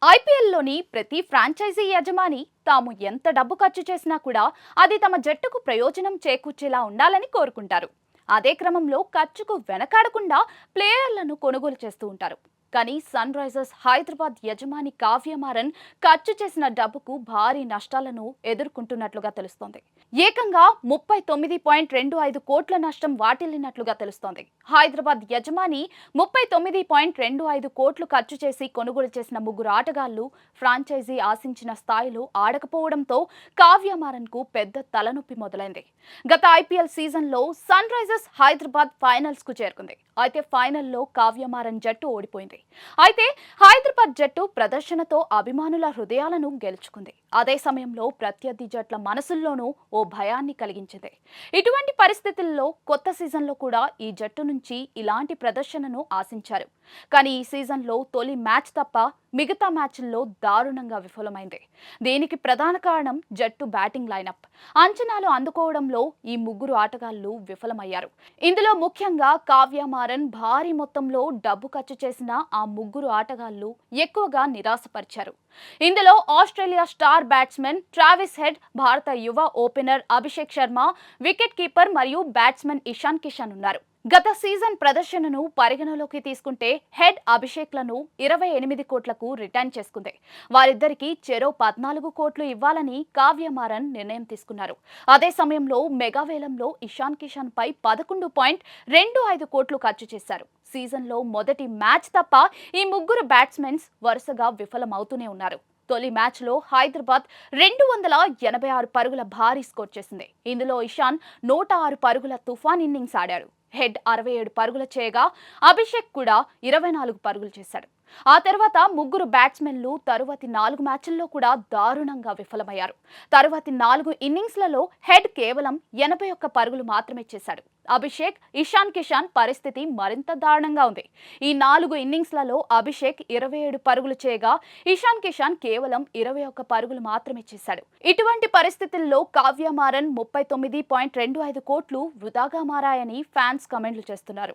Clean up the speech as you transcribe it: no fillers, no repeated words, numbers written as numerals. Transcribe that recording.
ఐపీఎల్లోని ప్రతి ఫ్రాంచైజీ యజమాని తాము ఎంత డబ్బు ఖర్చు చేసినా కూడా అది తమ జట్టుకు ప్రయోజనం చేకూర్చేలా ఉండాలని కోరుకుంటారు. అదే క్రమంలో ఖర్చుకు వెనకాడకుండా ప్లేయర్లను కొనుగోలు చేస్తూ ఉంటారు. కానీ సన్ రైజర్స్ హైదరాబాద్ యజమాని కావ్య మారన్ ఖర్చు చేసిన డబ్బుకు భారీ నష్టాలను ఎదుర్కొంటున్నట్లుగా తెలుస్తోంది. ఏకంగా 39.25 కోట్ల నష్టం వాటిల్లినట్లుగా తెలుస్తోంది. హైదరాబాద్ యజమాని 39.25 కోట్లు ఖర్చు చేసి కొనుగోలు చేసిన ముగ్గురు ఆటగాళ్లు ఫ్రాంచైజీ ఆశించిన స్థాయిలో ఆడకపోవడంతో కావ్య మారన్ కు పెద్ద తలనొప్పి మొదలైంది. గత ఐపీఎల్ సీజన్లో సన్ రైజర్స్ హైదరాబాద్ ఫైనల్స్ కు చేరుకుంది. అయితే ఫైనల్లో కావ్య మారన్ జట్టు ఓడిపోయింది. అయితే హైదరాబాద్ జట్టు ప్రదర్శనతో అభిమానుల హృదయాలను గెలుచుకుంది. అదే సమయంలో ప్రత్యర్థి జట్ల మనసుల్లోనూ ఓ భయాన్ని కలిగించింది. ఇటువంటి పరిస్థితుల్లో కొత్త సీజన్లో కూడా ఈ జట్టు నుంచి ఇలాంటి ప్రదర్శనను ఆశించారు. కానీ ఈ సీజన్లో తొలి మ్యాచ్ తప్ప మిగతా మ్యాచ్ల్లో దారుణంగా విఫలమైంది. దీనికి ప్రధాన కారణం జట్టు బ్యాటింగ్ లైనప్. అంచనాలు అందుకోవడంలో ఈ ముగ్గురు ఆటగాళ్లు విఫలమయ్యారు. ఇందులో ముఖ్యంగా కావ్య మారన్ భారీ మొత్తంలో డబ్బు ఖర్చు చేసిన ఆ ముగ్గురు ఆటగాళ్లు ఎక్కువగా నిరాశపరిచారు. ఇందులో Australia star batsmen Travis head, భారత యువ opener Abhishek Sharma, wicket keeper మరియు బ్యాట్స్మెన్ ఇషాన్ కిషన్ ఉన్నారు. గత సీజన్ ప్రదర్శనను పరిగణలోకి తీసుకుంటే హెడ్ అభిషేక్లను 28 కోట్లకు రిటర్న్ చేసుకుంది. వారిద్దరికీ చెరో 14 కోట్లు ఇవ్వాలని కావ్య మారన్ నిర్ణయం తీసుకున్నారు. అదే సమయంలో మెగావేలంలో ఇషాన్ కిషన్ పై 11.25 కోట్లు ఖర్చు చేశారు. సీజన్లో మొదటి మ్యాచ్ తప్ప ఈ ముగ్గురు బ్యాట్స్మెన్స్ వరుసగా విఫలమవుతూనే ఉన్నారు. తొలి మ్యాచ్లో హైదరాబాద్ 286 పరుగుల భారీ స్కోర్ చేసింది. ఇందులో ఇషాన్ 106 పరుగుల తుఫాన్ ఇన్నింగ్స్ ఆడాడు. హెడ్ 67 పరుగులు చేయగా అభిషేక్ కూడా 24 పరుగులు చేశాడు. ఆ తర్వాత ముగ్గురు బ్యాట్స్మెన్లు తరువాతి 4 మ్యాచ్ల్లో కూడా దారుణంగా విఫలమయ్యారు. తరువాతి 4 ఇన్నింగ్స్లలో హెడ్ కేవలం 81 పరుగులు మాత్రమే చేశాడు. అభిషేక్, ఇషాన్ కిషన్ పరిస్థితి మరింత దారుణంగా ఉంది. ఈ 4 ఇన్నింగ్స్లలో అభిషేక్ 27 పరుగులు చేయగా ఇషాన్ కిషన్ కేవలం 21 పరుగులు మాత్రమే చేశాడు. ఇటువంటి పరిస్థితుల్లో కావ్య మారన్ 39.25 కోట్లు వృధాగా మారాయని ఫ్యాన్స్ కామెంట్లు చేస్తున్నారు.